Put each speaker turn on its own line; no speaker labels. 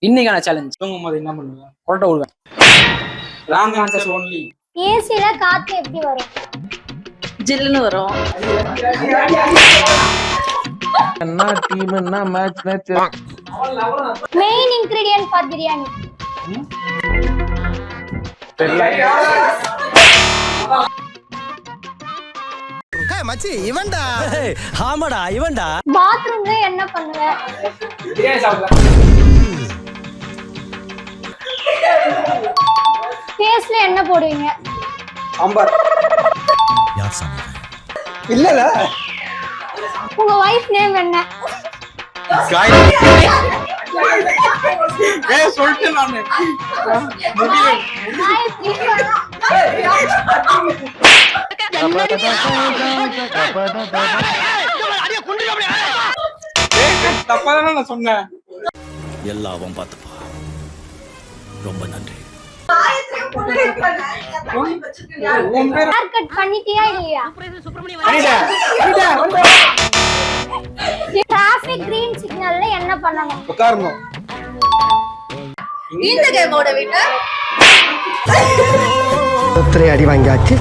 இன்னைக்கான சேலஞ்ச்
தூங்கும் போது என்ன பண்ணுவேன்?
கொரட்டை விடுவேன்.
Wrong answers only.
ஏசில காத்து எப்படி வரும்?
ஜில்லுன்னு வரும்.
என்ன டீம் என்ன match
main ingredient for biryani.
மச்சி இவன்டா. ஆமாடா இவன்டா.
பாத்ரூம்ல என்ன பண்ணுவ?
பிரியாணி சாப்பிடலாம்.
ஃபேஸ்ல என்ன போடுவீங்க?
சாம்பார்.
யார் சாமி?
இல்லல.
உங்க வைஃப் நேம் என்ன?
ஏய் சொல்லிட்டேன் நானு. முடியல. தப்பாதானே நான் சொன்னேன்.
எல்லாம் பார்த்துப்பா. ரொம்ப நன்றி.
ஹேர் கட் பண்ணிட்டியா இல்லையா? டிராஃபிக் கிரீன் சிக்னல்ல என்ன பண்ணணும்?
உட்காரணும்.
இந்த கேமோட விட்டு
சேத்திரை அடி வாங்கியாச்சு.